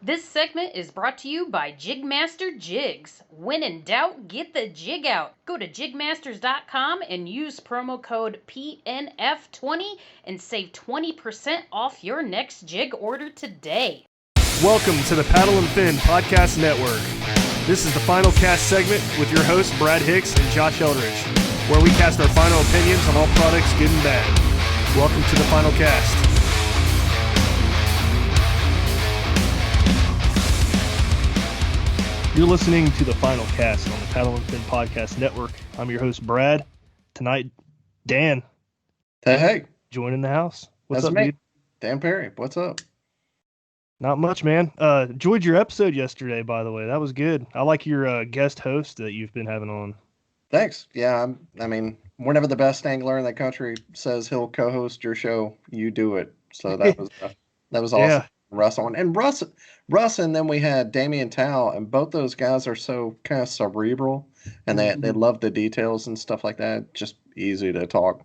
This segment is brought to you by JigMasters Jigs. When in doubt, get the jig out. Go to JigMasters.com and use promo code PNF20 and save 20% off your next jig order today. Welcome to the Paddle and Fin Podcast Network. This is the final cast segment with your hosts Brad Hicks and Josh Eldridge, where we cast our final opinions on all products, good and bad. Welcome to the final cast. You're listening to the final cast on the Paddle and Fin Podcast Network. I'm your host Brad. Tonight, Dan. Hey. Joining the house. What's That's up, me. dude? Dan Perry. What's up? Not much, man. Enjoyed your episode yesterday, by the way. That was good. I like your guest host that you've been having on. Thanks. Yeah, I mean, whenever the best angler in the country says he'll co-host your show, you do it. So that was awesome. Yeah. Russ on. And Russ, and then we had Damian Tao, and both those guys are so kind of cerebral, and they love the details and stuff like that. Just easy to talk,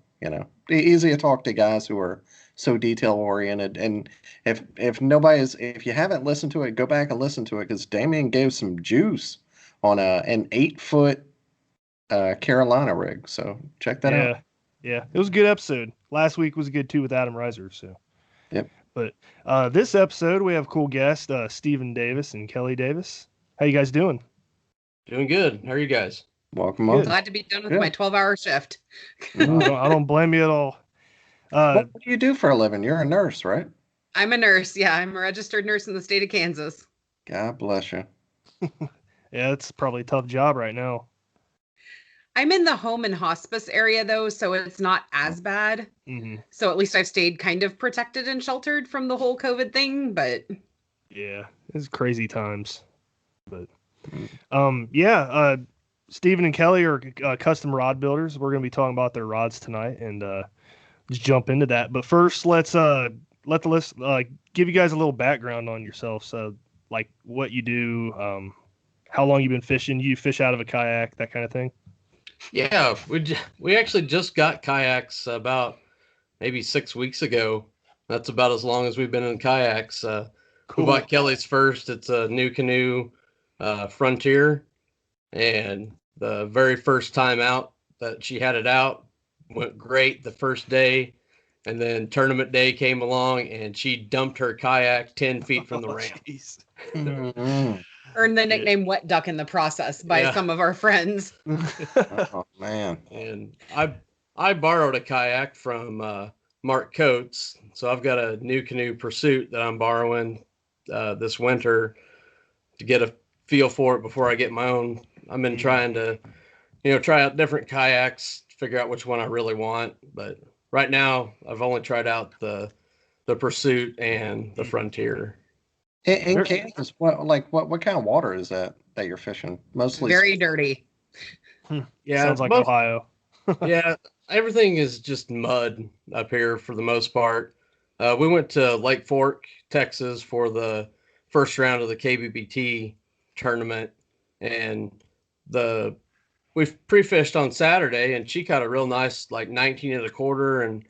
easy to talk to guys who are so detail oriented. And if you haven't listened to it, go back and listen to it, because Damian gave some juice on an 8-foot Carolina rig. So check that out. Yeah, it was a good episode. Last week was good too with Adam Reiser. So yep. But this episode we have cool guests Stephen Davis and Kelly Davis. How you guys doing? Doing good. How are you guys? Welcome on. Glad to be done with my 12-hour shift. I don't blame you at all. What do you do for a living? You're a nurse, right? I'm a nurse. Yeah, I'm a registered nurse in the state of Kansas. God bless you. Yeah, it's probably a tough job right now. I'm in the home and hospice area, though, so it's not as bad. Mm-hmm. So at least I've stayed kind of protected and sheltered from the whole COVID thing, but... Yeah, it's crazy times. But, Stephen and Kelly are custom rod builders. We're going to be talking about their rods tonight and just jump into that. But first, let's let the list give you guys a little background on yourself. So, like, what you do, how long you've been fishing, you fish out of a kayak, that kind of thing. Yeah, we actually just got kayaks about maybe 6 weeks ago. That's about as long as we've been in kayaks. Cool. We bought Kelly's first. It's a new canoe, Frontier, and the very first time out that she had it out went great the first day, and then tournament day came along and she dumped her kayak 10 feet from the ramp. Earned the nickname Wet Duck in the process by some of our friends. Oh, man. And I borrowed a kayak from Mark Coates, so I've got a new canoe Pursuit that I'm borrowing this winter to get a feel for it before I get my own. I've been trying to, try out different kayaks, figure out which one I really want. But right now, I've only tried out the Pursuit and the Frontier. In Kansas, what kind of water is that you're fishing? Mostly very dirty. Yeah, sounds like Ohio. Yeah, everything is just mud up here for the most part. We went to Lake Fork, Texas for the first round of the KBBT tournament, and we pre-fished on Saturday, and she caught a real nice 19 1/4, and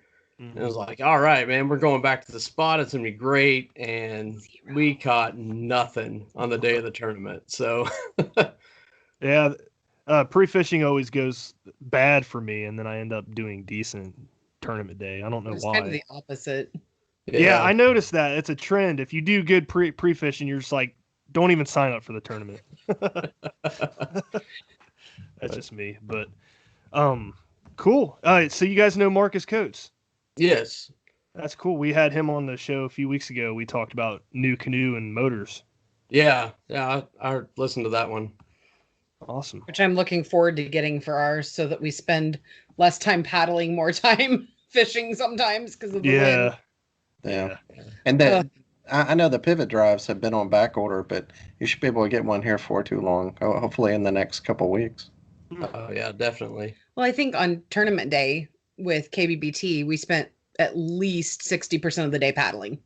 it was like, all right, man, we're going back to the spot. It's going to be great. And we caught nothing on the day of the tournament. So, yeah, pre-fishing always goes bad for me. And then I end up doing decent tournament day. I don't know why. It's kind of the opposite. Yeah, I noticed that. It's a trend. If you do good pre-fishing, you're just like, don't even sign up for the tournament. That's just me. But cool. All right, so you guys know Marcus Coates? Yes. That's cool. We had him on the show a few weeks ago. We talked about new canoe and motors. Yeah, I listened to that one. Awesome. Which I'm looking forward to getting for ours so that we spend less time paddling, more time fishing sometimes because of the wind. Yeah. And then I know the pivot drives have been on back order, but you should be able to get one here for too long, hopefully in the next couple of weeks. Oh, yeah, definitely. Well, I think on tournament day with KBBT, we spent at least 60% of the day paddling.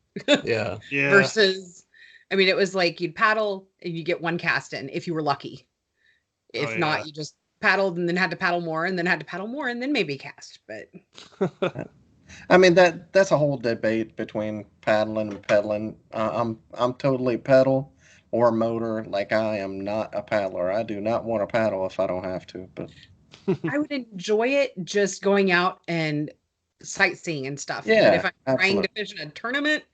Yeah. Versus, I mean, it was like you'd paddle and you get one cast in if you were lucky. If not, you just paddled and then had to paddle more and then had to paddle more and then maybe cast. But I mean that's a whole debate between paddling and pedaling. I'm totally pedal or motor. Like I am not a paddler. I do not want to paddle if I don't have to. But I would enjoy it just going out and sightseeing and stuff. But yeah, if I'm trying to absolutely. fish in a tournament,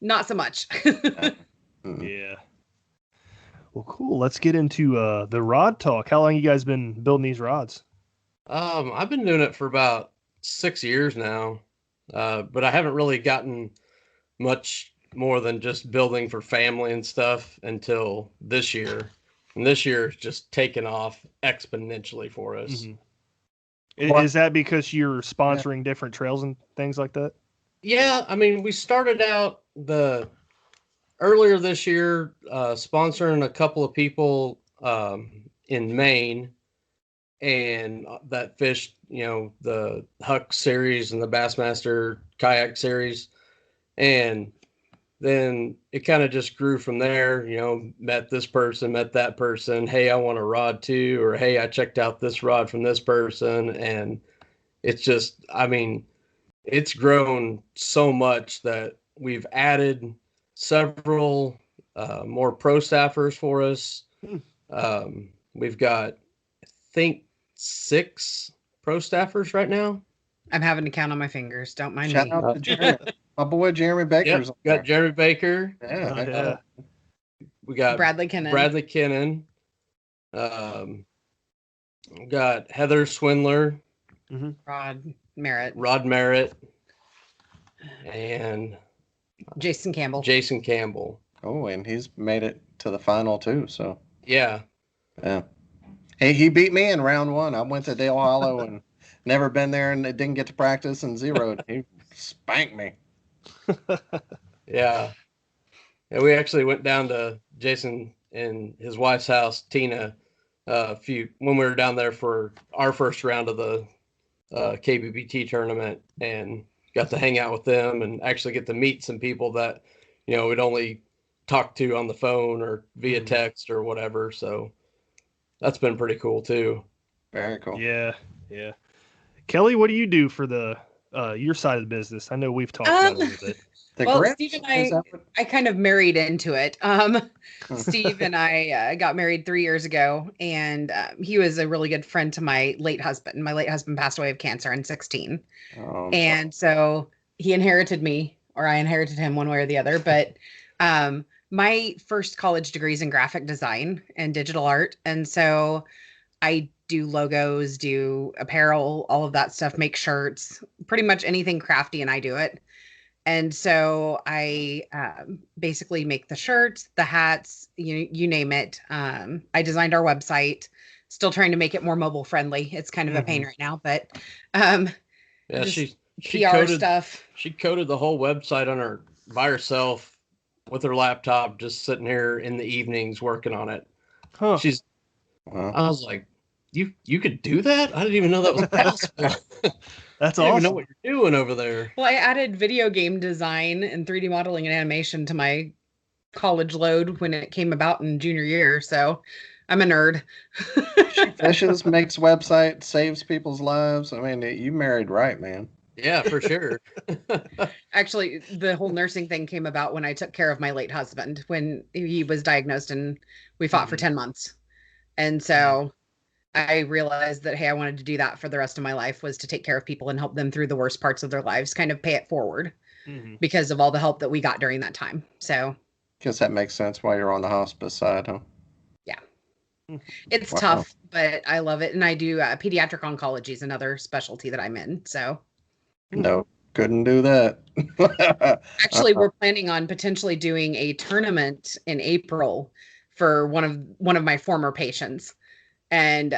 not so much. Yeah. Well, cool. Let's get into the rod talk. How long you guys been building these rods? I've been doing it for about 6 years now, but I haven't really gotten much more than just building for family and stuff until this year. And this year is just taken off exponentially for us. Is that because you're sponsoring different trails and things like that? Yeah, I mean, we started out earlier this year sponsoring a couple of people in Maine, and that fished, the Huck series and the Bassmaster kayak series, and then it kind of just grew from there. Met this person, met that person. Hey, I want a rod too, or hey, I checked out this rod from this person, and it's just, I mean, it's grown so much that we've added several more pro staffers for us. We've got, I think, 6 pro staffers right now. I'm having to count on my fingers. Don't mind Shout me. out to Jeremy. My boy Jeremy Baker's Yep, got Jeremy Baker. Yeah. We got Bradley Kinnan. We got Heather Swindler. Rod Merritt. And Jason Campbell. Oh, and he's made it to the final too. So yeah. Hey, he beat me in round 1. I went to Dale Hollow and never been there and didn't get to practice and zeroed. He spanked me. Yeah. We actually went down to Jason and his wife's house, Tina, when we were down there for our first round of the KBBT tournament, and got to hang out with them and actually get to meet some people that, we'd only talk to on the phone or via text or whatever. So that's been pretty cool too. Very cool. Yeah. Kelly, what do you do for the your side of the business? I know we've talked about it a little bit. Steve and I kind of married into it. Steve and I got married 3 years ago, and he was a really good friend to my late husband. My late husband passed away of cancer in 2016. And so he inherited me, or I inherited him, one way or the other. But my first college degree is in graphic design and digital art. And so I do logos, do apparel, all of that stuff, make shirts, pretty much anything crafty, and I do it. And so I basically make the shirts, the hats, you name it. I designed our website, still trying to make it more mobile friendly. It's kind of a pain right now, but she PR coded stuff. She coded the whole website by herself with her laptop, just sitting here in the evenings working on it. Huh. I was like, you could do that? I didn't even know that was possible. That's I don't awesome. even know what you're doing over there. Well, I added video game design and 3D modeling and animation to my college load when it came about in junior year. So I'm a nerd. She fishes, makes websites, saves people's lives. I mean, you married right, man. Yeah, for sure. Actually, the whole nursing thing came about when I took care of my late husband, when he was diagnosed, and we fought for 10 months. And so I realized that, hey, I wanted to do that for the rest of my life, was to take care of people and help them through the worst parts of their lives, kind of pay it forward because of all the help that we got during that time. So guess that makes sense why you're on the hospice side, huh? Yeah. It's tough, but I love it. And I do pediatric oncology is another specialty that I'm in. So no, couldn't do that. Actually, we're planning on potentially doing a tournament in April for one of my former patients. And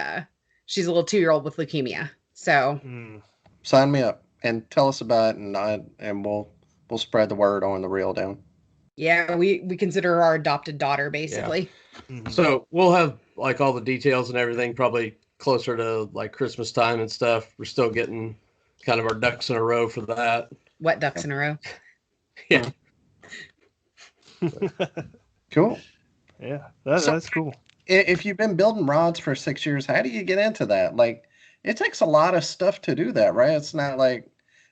she's a little 2-year-old with leukemia. So sign me up and tell us about it, and we'll spread the word on the Reel Down. Yeah, we consider her our adopted daughter, basically. Yeah. So we'll have like all the details and everything probably closer to like Christmas time and stuff. We're still getting kind of our ducks in a row for that. What ducks in a row? Yeah. Cool. Yeah, that's cool. If you've been building rods for 6 years, how do you get into that? Like, it takes a lot of stuff to do that, right? It's not like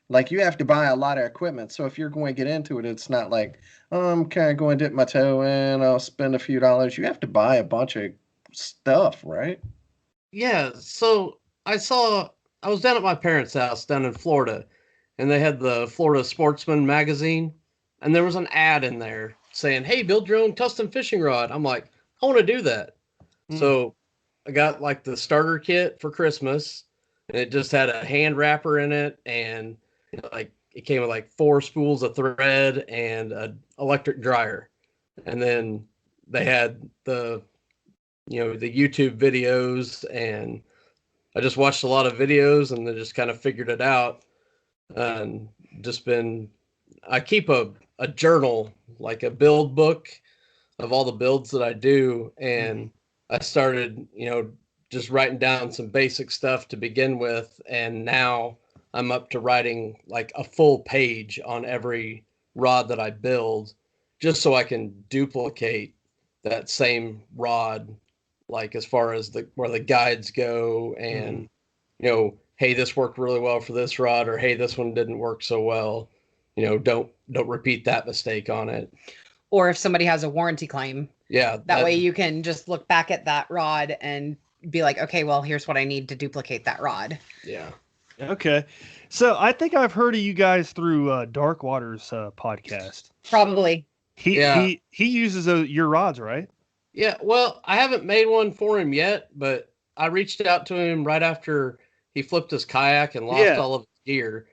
like you have to buy a lot of equipment. So if you're going to get into it, it's not like, oh, I'm kind of going to dip my toe in, I'll spend a few dollars. You have to buy a bunch of stuff, right? Yeah, so I was down at my parents' house down in Florida, and they had the Florida Sportsman magazine, and there was an ad in there saying, "Hey, build your own custom fishing rod." I'm like, I want to do that. So I got like the starter kit for Christmas, and it just had a hand wrapper in it, and like it came with like 4 spools of thread and an electric dryer, and then they had the YouTube videos, and I just watched a lot of videos and then just kind of figured it out, and I keep a journal, like a build book of all the builds that I do. And I started, just writing down some basic stuff to begin with. And now I'm up to writing like a full page on every rod that I build, just so I can duplicate that same rod, like as far as where the guides go, and hey, this worked really well for this rod, or hey, this one didn't work so well. Don't repeat that mistake on it. Or if somebody has a warranty claim, yeah, that way you can just look back at that rod and be like, okay, well, here's what I need to duplicate that rod. Yeah. Okay. So I think I've heard of you guys through Dark Waters podcast. Probably. He uses your rods, right? Yeah, well, I haven't made one for him yet, but I reached out to him right after he flipped his kayak and lost all of his gear.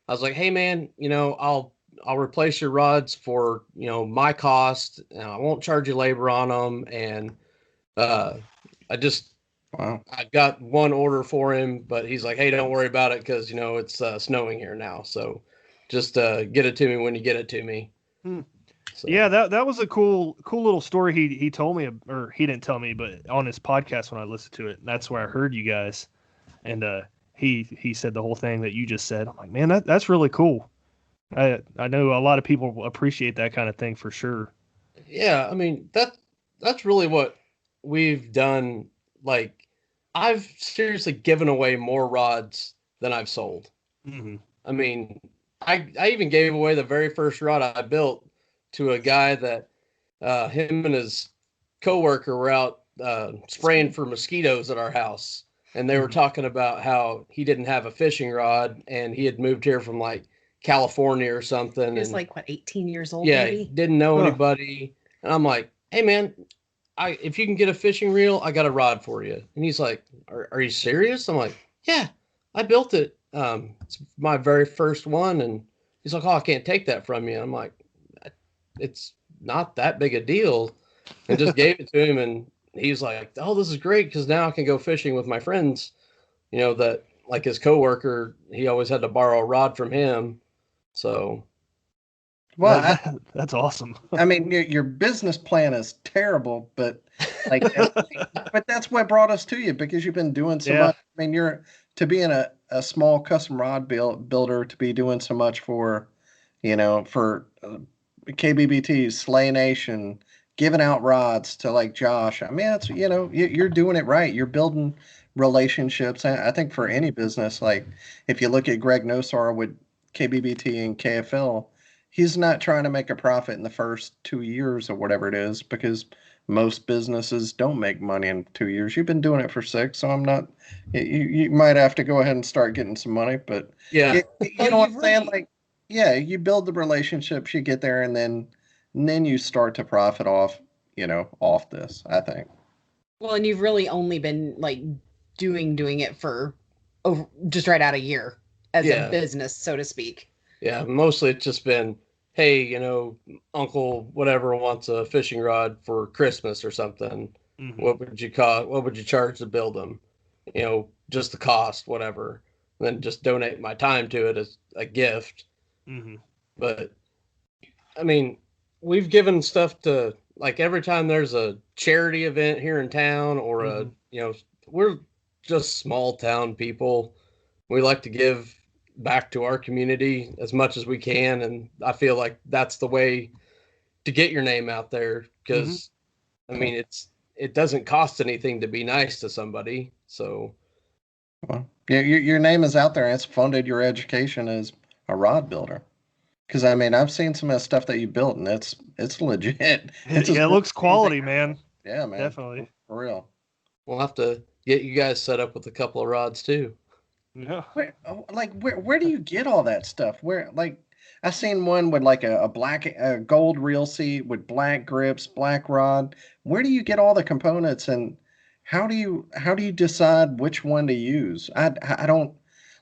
I was like, "Hey man, I'll replace your rods for, my cost, and I won't charge you labor on them." And I got one order for him, but he's like, "Hey, don't worry about it, because it's snowing here now. So just get it to me when you get it to me." So. Yeah, that was a cool little story he told me, or he didn't tell me, but on his podcast when I listened to it, that's where I heard you guys, and he said the whole thing that you just said. I'm like, man, that's really cool. I know a lot of people appreciate that kind of thing for sure. Yeah, I mean that's really what we've done. Like, I've seriously given away more rods than I've sold. Mm-hmm. I mean, I even gave away the very first rod I built to a guy that him and his coworker were out spraying for mosquitoes at our house, and they were talking about how he didn't have a fishing rod, and he had moved here from like California or something. He was like, what, 18 years old? Yeah, maybe? didn't know anybody. And I'm like, "Hey man, if you can get a fishing reel, I got a rod for you." And he's like, are you serious? I'm like, "Yeah, I built it. It's my very first one." And he's like, "Oh, I can't take that from you." I'm like, "It's not that big a deal," and just gave it to him. And he's like, "Oh, this is great, because now I can go fishing with my friends." That like his coworker, he always had to borrow a rod from him. So, well, that's awesome. I mean, your business plan is terrible, but like, but that's what brought us to you, because you've been doing so much. I mean, you're to be in a small custom rod builder, to be doing so much for, for KBBT, Slay Nation, giving out rods to like Josh. I mean, it's, you're doing it right. You're building relationships. I think for any business, like if you look at Greg Nosar with KBBT and KFL, he's not trying to make a profit in the first 2 years or whatever it is, because most businesses don't make money in 2 years. You've been doing it for 6, so I'm not. You might have to go ahead and start getting some money, but yeah, you know what I'm saying? Like, yeah, you build the relationships, you get there, and then you start to profit off this, I think. Well, and you've really only been like doing it for just right out a year as a business, so to speak. Yeah, mostly it's just been, hey, Uncle whatever wants a fishing rod for Christmas or something. Mm-hmm. What would you charge to build them? Just the cost, whatever. And then just donate my time to it as a gift. Mm-hmm. But I mean, we've given stuff to, like, every time there's a charity event here in town, or we're just small town people. We like to give back to our community as much as we can, and I feel like that's the way to get your name out there, because I mean, it doesn't cost anything to be nice to somebody. So well, yeah, your name is out there, and it's funded your education as a rod builder. Because I mean, I've seen some of the stuff that you built, and it's legit. It's Yeah, it looks quality, man. Yeah, man. Definitely. For real. We'll have to get you guys set up with a couple of rods too. Yeah. Where do you get all that stuff? Where like I seen one with like a gold reel seat with black grips, black rod. Where do you get all the components, and how do you decide which one to use? I don't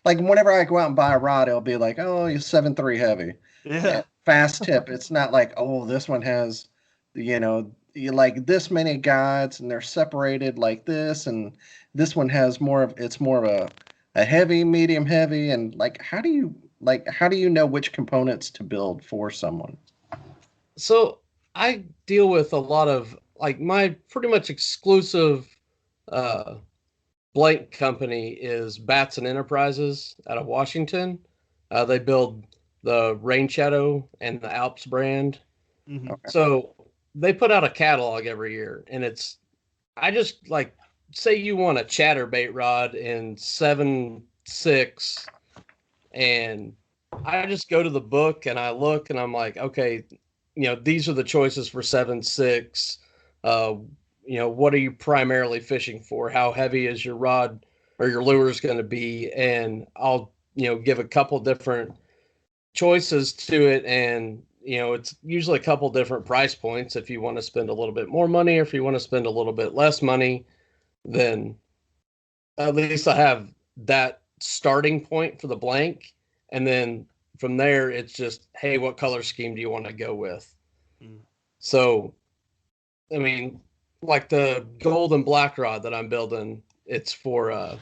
like whenever I go out and buy a rod, it'll be like, oh, you're 7.3 heavy. Yeah. Fast tip. It's not like, oh, this one has, like this many guides and they're separated like this, and this one has it's more of a heavy, medium heavy, and how do you know which components to build for someone? So I deal with a lot of my pretty much exclusive blank company is Batson Enterprises out of Washington. They build the Rain Shadow and the Alps brand. Mm-hmm. Okay. So they put out a catalog every year, and I just say you want a chatterbait rod in 7.6, and I just go to the book and I look and I'm like, okay, these are the choices for 7.6. What are you primarily fishing for? How heavy is your rod or your lure is going to be? And I'll, give a couple different choices to it. And, it's usually a couple different price points. If you want to spend a little bit more money, or if you want to spend a little bit less money, then at least I have that starting point for the blank. And then from there, it's just, hey, what color scheme do you want to go with? Mm. So, I mean, like the gold and black rod that I'm building, it's for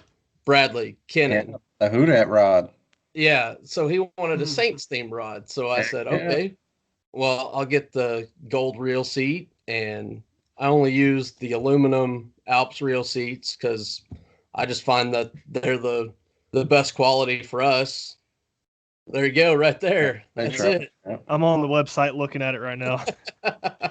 Bradley Kennan. Yeah, the Houdat rod. Yeah, so he wanted a Saints theme rod. So I said, okay, well, I'll get the gold reel seat, and I only use the aluminum Alps reel seats because I just find that they're the best quality for us. There you go, right there. That's it. I'm on the website looking at it right now.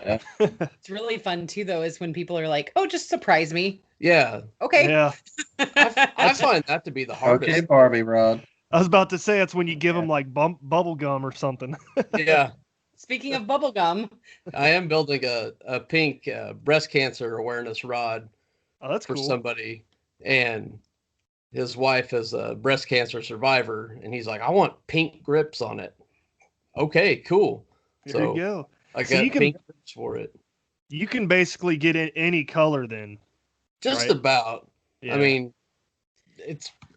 It's really fun too, though, is when people are like, "Oh, just surprise me." Yeah. Okay. Yeah. I find that to be the hardest. Okay, Barbie rod. I was about to say it's when you give them like bubble gum or something. Yeah. Speaking of bubble gum, I am building a pink breast cancer awareness rod. Oh, that's for cool. Somebody, and his wife is a breast cancer survivor, and he's like, I want pink grips on it. Okay, cool. There you go. I got pink grips for it. You can basically get in any color then. Just right? about. Yeah. I mean,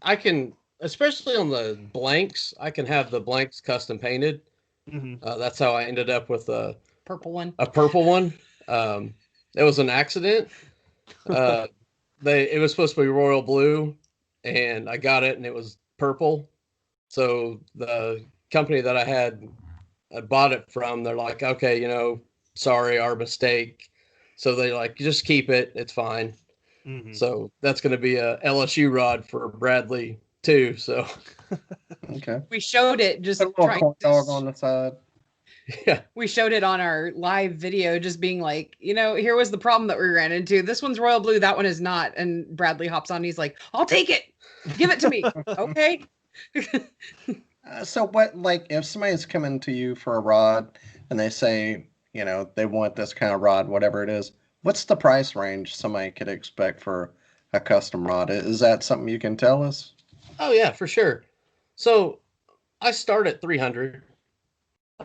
I can, especially on the blanks, I can have the blanks custom painted. Mm-hmm. That's how I ended up with a purple one. It was an accident. It was supposed to be royal blue, and I got it, and it was purple. So the company that I bought it from, they're like, okay, sorry, our mistake. So they just keep it. It's fine. Mm-hmm. So that's going to be a LSU rod for Bradley too. So okay, we showed it just a little corn dog on the side. Yeah, we showed it on our live video, just being like, here was the problem that we ran into. This one's royal blue, that one is not. And Bradley hops on. He's like, I'll take it. Give it to me. Okay. So what, if somebody's coming to you for a rod and they say, they want this kind of rod, whatever it is, what's the price range somebody could expect for a custom rod? Is that something you can tell us? Oh yeah, for sure. So I start at $300.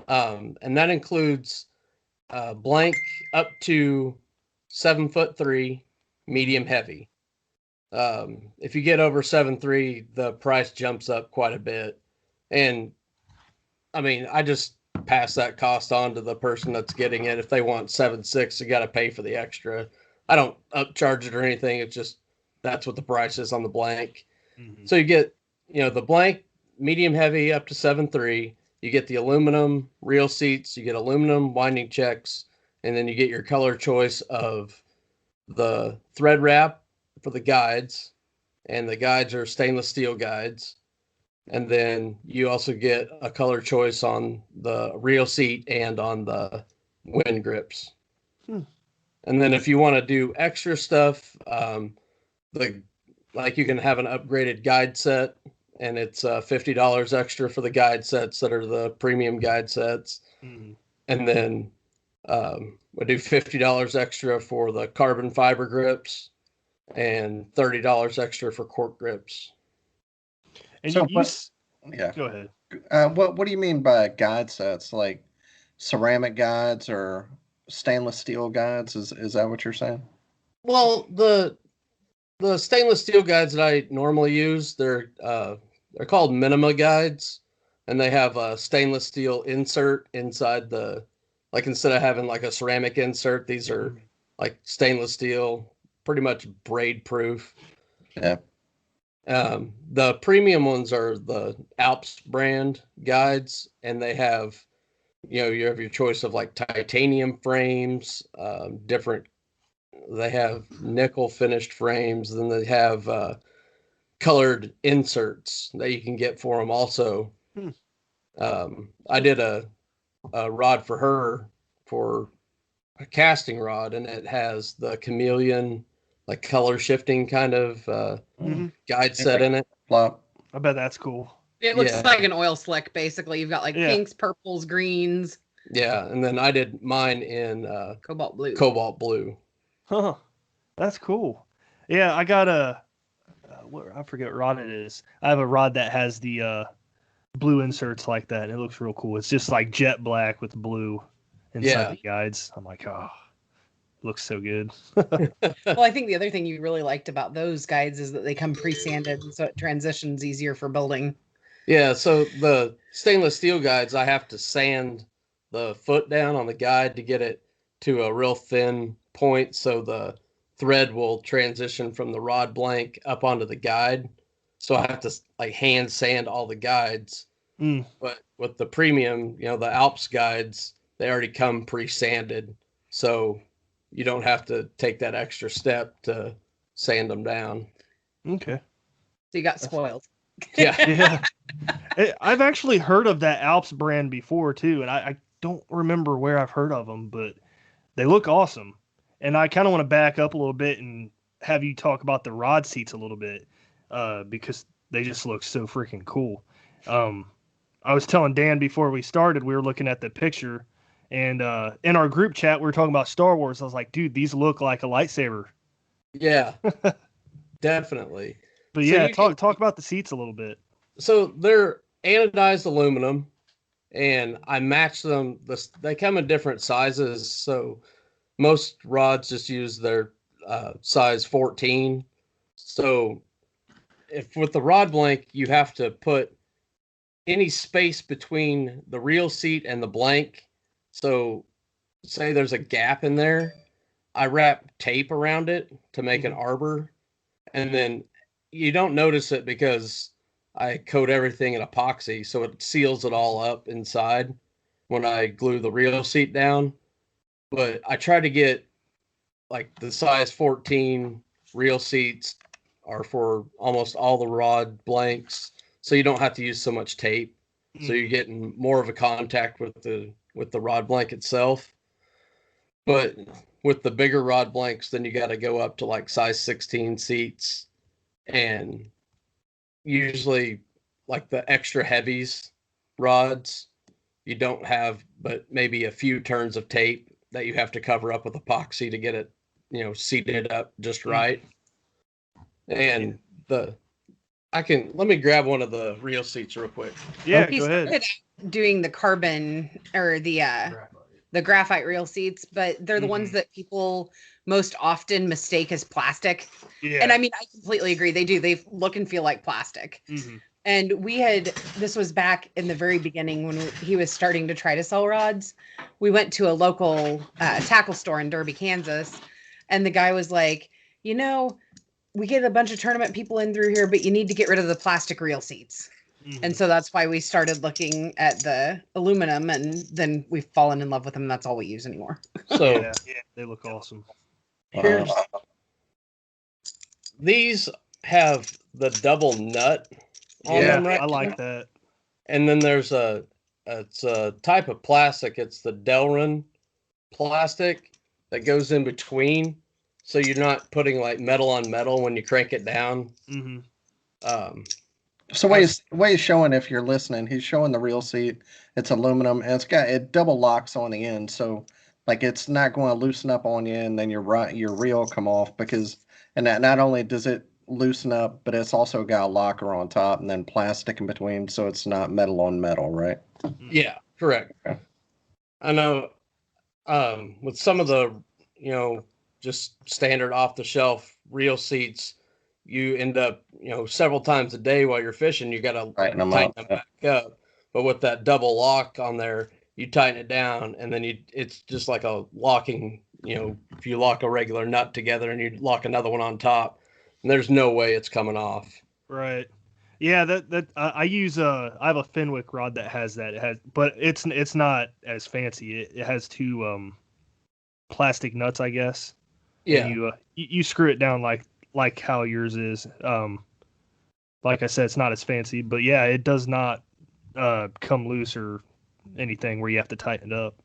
And that includes blank up to 7'3", medium heavy. If you get over 7'3", the price jumps up quite a bit. And I mean, I just pass that cost on to the person that's getting it. If they want 7'6", you got to pay for the extra. I don't upcharge it or anything. It's just, that's what the price is on the blank. Mm-hmm. So you get, the blank medium heavy up to 7'3". You get the aluminum reel seats, you get aluminum winding checks, and then you get your color choice of the thread wrap for the guides, and the guides are stainless steel guides. And then you also get a color choice on the reel seat and on the wind grips. And then if you want to do extra stuff, you can have an upgraded guide set and it's $50 extra for the guide sets that are the premium guide sets. Mm-hmm. And then we do $50 extra for the carbon fiber grips and $30 extra for cork grips. And So, yeah, go ahead. What do you mean by guide sets? Like ceramic guides or stainless steel guides? Is that what you're saying? Well, the stainless steel guides that I normally use, they're called minima guides, and they have a stainless steel insert inside the, like instead of having like a ceramic insert, these are like stainless steel, pretty much braid proof. Yeah. The premium ones are the Alps brand guides, and they have, you have your choice of like titanium frames, different. They have nickel finished frames, then they have colored inserts that you can get for them also. I did a rod for her for a casting rod, and it has the chameleon, like color shifting kind of guide set in it. Flop. I bet that's cool. It looks like an oil slick, basically. You've got like pinks, purples, greens. Yeah, and then I did mine in cobalt blue. Cobalt blue. Huh. That's cool. Yeah, I got I forget what rod it is. I have a rod that has the blue inserts like that, and it looks real cool. It's just like jet black with blue inside the guides. I'm like, oh, it looks so good. Well, I think the other thing you really liked about those guides is that they come pre-sanded, so it transitions easier for building. Yeah, so the stainless steel guides, I have to sand the foot down on the guide to get it to a real thin point, so the thread will transition from the rod blank up onto the guide. So I have to like hand sand all the guides. But with the premium, the Alps guides, they already come pre-sanded, so you don't have to take that extra step to sand them down. Okay. So you got spoiled. Yeah. I've actually heard of that Alps brand before too, and I don't remember where I've heard of them, but they look awesome. And I kind of want to back up a little bit and have you talk about the rod seats a little bit, because they just look so freaking cool. I was telling Dan before we started, we were looking at the picture, and in our group chat, we were talking about Star Wars. I was like, dude, these look like a lightsaber. Yeah, definitely. But yeah, talk about the seats a little bit. So they're anodized aluminum, and I match them. They come in different sizes, so most rods just use their size 14. So if with the rod blank, you have to put any space between the reel seat and the blank. So say there's a gap in there, I wrap tape around it to make an arbor, and then you don't notice it because I coat everything in epoxy, so it seals it all up inside when I glue the reel seat down. But I try to get like the size 14 reel seats are for almost all the rod blanks, so you don't have to use so much tape. So you're getting more of a contact with the rod blank itself. But with the bigger rod blanks, then you got to go up to like size 16 seats, and usually like the extra heavies rods, you don't have but maybe a few turns of tape that you have to cover up with epoxy to get it, seated up just right. And let me grab one of the reel seats real quick. Yeah, He go ahead. started doing the carbon or the graphite reel seats, but they're the ones that people most often mistake as plastic. Yeah. And I mean, I completely agree. They do. They look and feel like plastic. And this was back in the very beginning when he was starting to try to sell rods. We went to a local tackle store in Derby, Kansas, and the guy was like, we get a bunch of tournament people in through here, but you need to get rid of the plastic reel seats. And so that's why we started looking at the aluminum, and then we've fallen in love with them. That's all we use anymore. So yeah, they look awesome. These have the double nut on them, right? I like that. And then there's it's a type of plastic. It's the Delrin plastic that goes in between, so you're not putting like metal on metal when you crank it down. So what he's showing, if you're listening, he's showing the reel seat. It's aluminum and it double locks on the end, so like it's not going to loosen up on you, and then your reel come off and that not only does it loosen up, but it's also got a locker on top and then plastic in between, so it's not metal on metal, right? Yeah, correct. Okay. I know. With some of the, just standard off the shelf reel seats, you end up, several times a day while you're fishing, you got to tighten them back up. But with that double lock on there, you tighten it down, and then it's just like a locking, if you lock a regular nut together and you lock another one on top, and there's no way it's coming off. Right. Yeah, I use I have a Fenwick rod that has that. It has, but it's not as fancy. It has two plastic nuts, I guess. Yeah. And you screw it down like how yours is. Like I said, it's not as fancy, but yeah, it does not come loose or anything where you have to tighten it up.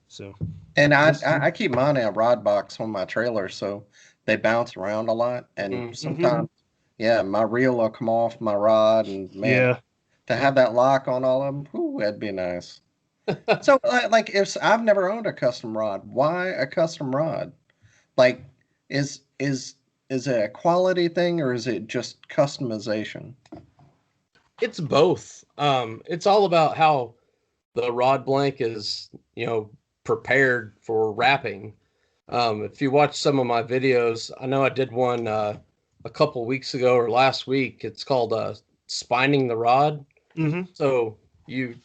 So. And I keep mine in a rod box on my trailer, so they bounce around a lot, and sometimes, yeah, my reel will come off my rod, and man, to have that lock on all of them, whew, that'd be nice. So, like, if I've never owned a custom rod, why a custom rod? Like, is it a quality thing, or is it just customization? It's both. It's all about how the rod blank is, prepared for wrapping. If you watch some of my videos, I know I did one a couple weeks ago or last week. It's called spining the rod. Mm-hmm. So you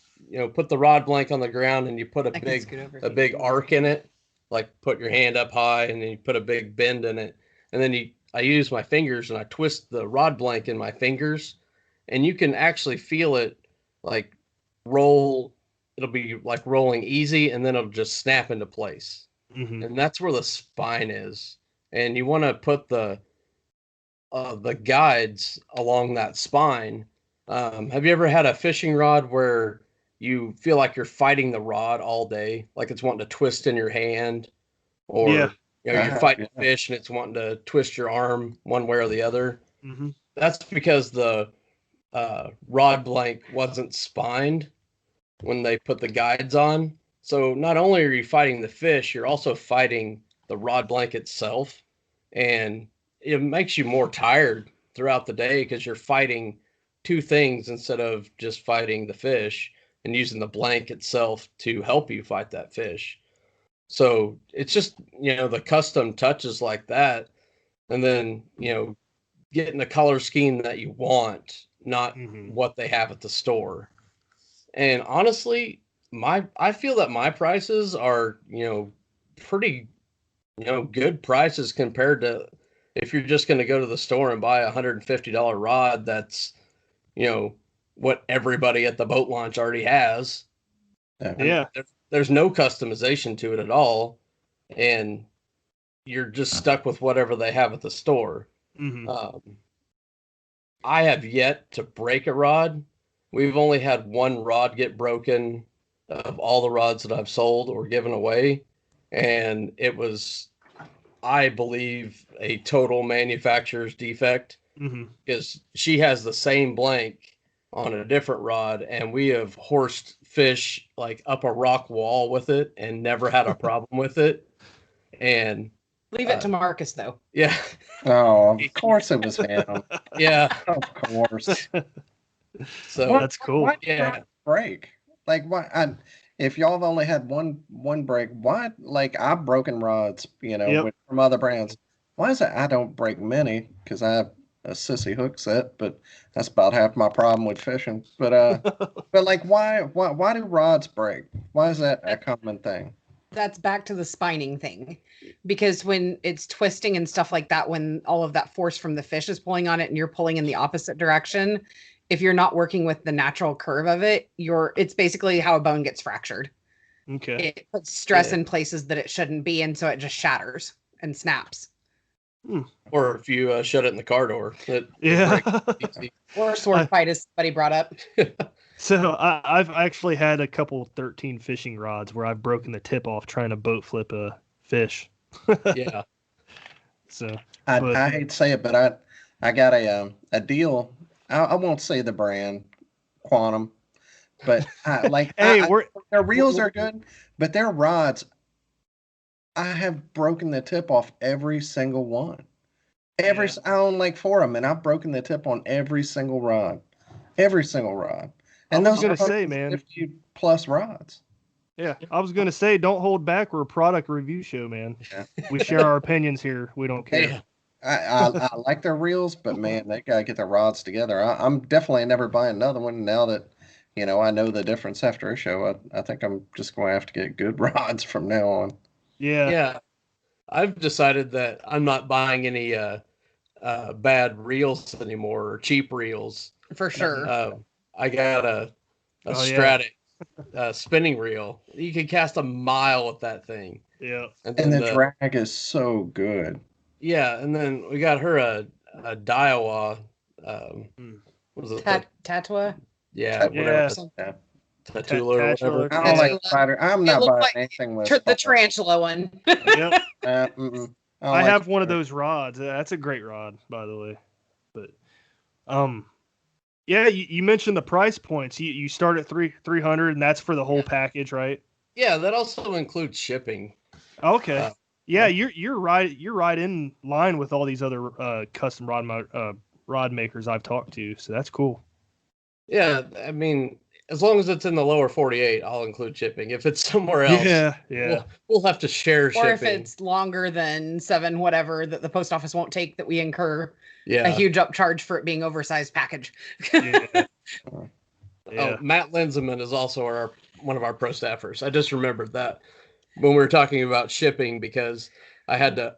put the rod blank on the ground and you put a big arc in it, like put your hand up high and then you put a big bend in it, and then I use my fingers and I twist the rod blank in my fingers, and you can actually feel it like roll. It'll be like rolling easy, and then it'll just snap into place. Mm-hmm. And that's where the spine is. And you want to put the guides along that spine. Have you ever had a fishing rod where you feel like you're fighting the rod all day, like it's wanting to twist in your hand, or you're fighting a fish and it's wanting to twist your arm one way or the other? Mm-hmm. That's because the rod blank wasn't spined when they put the guides on. So not only are you fighting the fish, you're also fighting the rod blank itself, and it makes you more tired throughout the day because you're fighting two things instead of just fighting the fish and using the blank itself to help you fight that fish. So it's just, the custom touches like that, and then, getting the color scheme that you want, not what they have at the store. And honestly, I feel that my prices are, pretty, good prices compared to if you're just going to go to the store and buy a $150 rod. That's, what everybody at the boat launch already has. Yeah. There's no customization to it at all. And you're just stuck with whatever they have at the store. Mm-hmm. I have yet to break a rod. We've only had one rod get broken of all the rods that I've sold or given away. And it was, I believe, a total manufacturer's defect, because she has the same blank on a different rod, and we have horsed fish like up a rock wall with it and never had a problem with it. And leave it to Marcus, though. Yeah. Oh, of course it was him. Yeah. Of course. So that's cool. Why break? Like, why? If y'all have only had one break, why? Like, I've broken rods, from other brands. Why is it I don't break many? Because I have a sissy hook set, but that's about half my problem with fishing. But but like, why do rods break? Why is that a common thing? That's back to the spining thing, because when it's twisting and stuff like that, when all of that force from the fish is pulling on it and you're pulling in the opposite direction, if you're not working with the natural curve of it, it's basically how a bone gets fractured. Okay. It puts stress in places that it shouldn't be, and so it just shatters and snaps. Or if you shut it in the car door. Or sword fight, as somebody brought up. So I've actually had a couple 13 fishing rods where I've broken the tip off trying to boat flip a fish. Yeah. So I hate to say it, but I got a deal. I won't say the brand, Quantum, but Hey, their reels are good, but their rods, I have broken the tip off every single one. I own like 4 of them, and I've broken the tip on every single rod. Every single rod. And I was those gonna are say, man. 50 plus rods. Yeah, I was gonna say, don't hold back. We're a product review show, man. Yeah. We share our opinions here. We don't care. Yeah. I like their reels, but man, they gotta get their rods together. I'm definitely never buying another one now that I know the difference after a show. I think I'm just going to have to get good rods from now on. Yeah. Yeah. I've decided that I'm not buying any bad reels anymore or cheap reels. For sure. I got a Stratic spinning reel. You can cast a mile with that thing. Yeah. And the drag is so good. Yeah, and then we got her a Daiwa. What was it? Tatua? Yeah, whatever. Yeah. Tatula or whatever. I don't like spider. I'm not buying anything with the tarantula one. Yep. I have one of those rods. That's a great rod, by the way. But yeah, you mentioned the price points. You start at 300, and that's for the whole package, right? Yeah, that also includes shipping. Okay. Yeah, you're right. You're right in line with all these other custom rod makers I've talked to. So that's cool. Yeah, I mean, as long as it's in the lower 48, I'll include shipping. If it's somewhere else, we'll have to share shipping. Or if it's longer than 7 whatever that the post office won't take, that we incur a huge upcharge for it being oversized package. Oh, Matt Linzeman is also one of our pro staffers. I just remembered that when we were talking about shipping, because I had to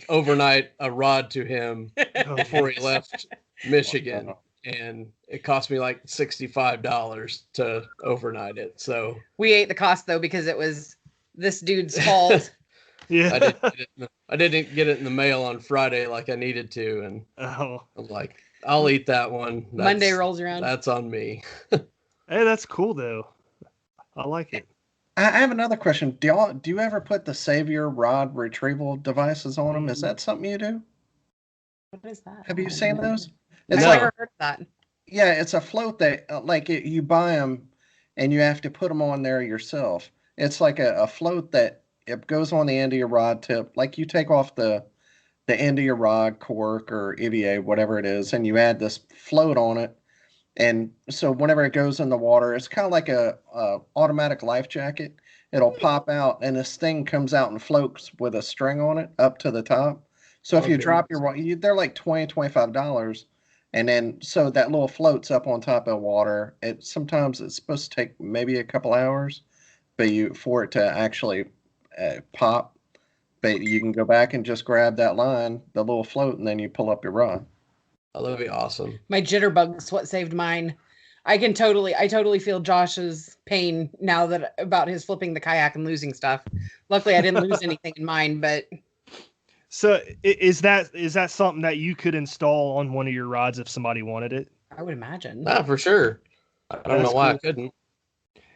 overnight a rod to him before he left Michigan. And it cost me like $65 to overnight it. So we ate the cost though, because it was this dude's fault. Yeah. I didn't get it in the mail on Friday like I needed to. And I'm like, I'll eat that one. Monday rolls around. That's on me. Hey, that's cool though. I like it. I have another question. Do you ever put the Savior rod retrieval devices on them? Is that something you do? What is that? Have you seen those? I've never heard of that. Yeah, it's a float that you buy them and you have to put them on there yourself. It's like a float that it goes on the end of your rod tip. Like you take off the end of your rod cork or EVA, whatever it is, and you add this float on it. And so whenever it goes in the water, it's kind of like a automatic life jacket. It'll pop out and this thing comes out and floats with a string on it up to the top. So if you drop they're like $20, $25. And then, so that little floats up on top of water. Sometimes it's supposed to take maybe a couple hours, but for it to actually pop. But you can go back and just grab that line, the little float, and then you pull up your rod. Oh, that'd be awesome. My jitterbug's what saved mine. I totally feel Josh's pain now about his flipping the kayak and losing stuff. Luckily, I didn't lose anything in mine, but. So is that something that you could install on one of your rods if somebody wanted it? I would imagine. For sure. I don't know why I couldn't.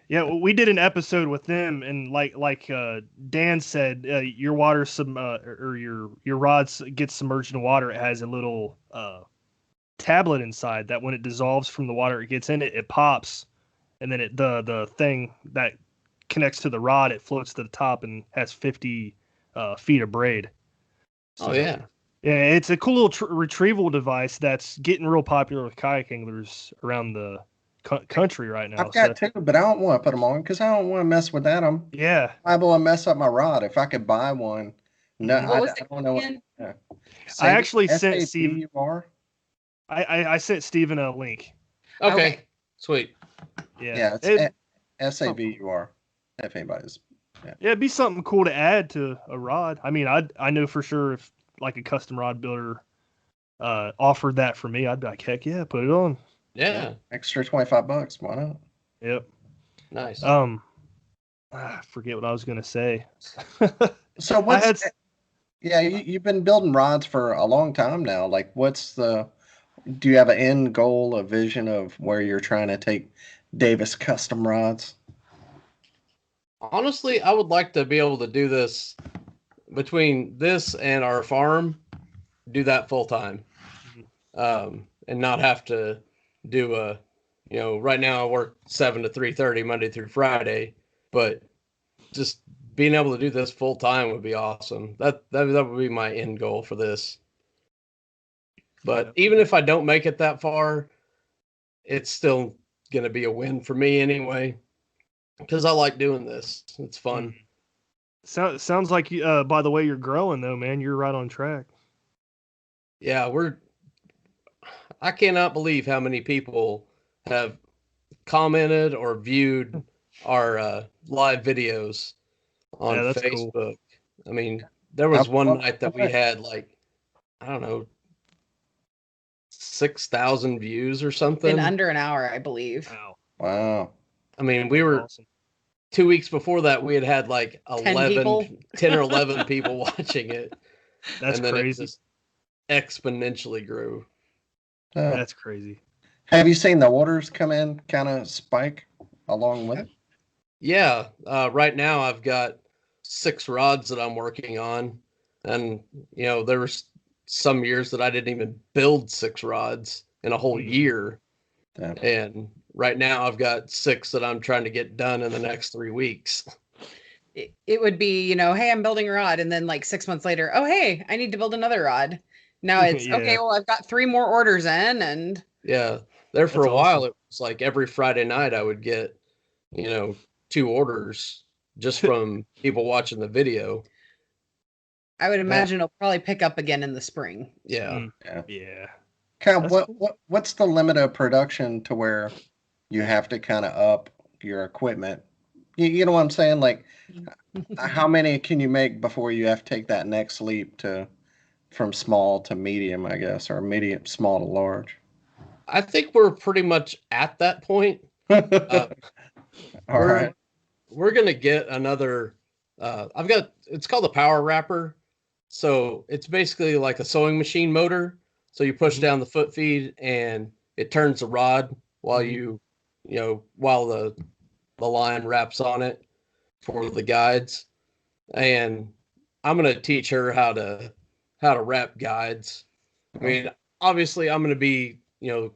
Yeah, well, we did an episode with them, and like Dan said, your water or your rods get submerged in water. It has a little tablet inside that when it dissolves from the water, it gets in it, it pops, and then the thing that connects to the rod, it floats to the top and has 50 feet of braid. So, yeah, it's a cool little retrieval device that's getting real popular with kayak anglers around the country right now. I've got two, but I don't want to put them on because I don't want to mess with that. I'm liable to mess up my rod. If I could buy one, no, I don't know. I actually sent Steve. I sent Steven a link. Okay. Sweet. Yeah, it's SAVUR. If anybody's. Yeah, it'd be something cool to add to a rod. I mean, I know for sure if like a custom rod builder offered that for me, I'd be like, heck yeah, put it on. Yeah. Extra $25. Why not? Yep. Nice. I forget what I was gonna say. So you've been building rods for a long time now. Like, do you have an end goal, a vision of where you're trying to take Davis custom rods? Honestly, I would like to be able to do this between this and our farm, do that full time. and not have to do right now I work 7 to 3:30 Monday through Friday, but just being able to do this full time would be awesome. That would be my end goal for this. But even if I don't make it that far, it's still going to be a win for me anyway, because I like doing this. It's fun. Sounds like you, by the way you're growing though, man, you're right on track. Yeah, I cannot believe how many people have commented or viewed our live videos on Facebook. Cool. I mean, there was one night that we had I don't know, 6,000 views or something. In under an hour, I believe. Wow. I mean, we were awesome. 2 weeks before that, we had 10 or 11 people watching it. That's and then crazy. It just exponentially grew. That's crazy. Have you seen the orders come in kind of spike along with it? Yeah. Right now I've got 6 rods that I'm working on. And, there was some years that I didn't even build 6 rods in a whole year. Damn. And right now I've got 6 that I'm trying to get done in the next 3 weeks. It would be, hey, I'm building a rod. And then 6 months later, oh, hey, I need to build another rod. Now it's, okay, well, I've got 3 more orders in. And yeah, there for a while, it was every Friday night I would get, 2 orders just from people watching the video. I would imagine it'll probably pick up again in the spring. Yeah. Yeah. Kind of what's the limit of production to where you have to kind of up your equipment? You know what I'm saying? How many can you make before you have to take that next leap from small to medium, I guess, or small to large? I think we're pretty much at that point. All right. We're going to get another, it's called a power wrapper. So it's basically like a sewing machine motor. So you push down the foot feed and it turns the rod while while the line wraps on it for the guides. And I'm going to teach her how to wrap guides. I mean, obviously I'm going to be,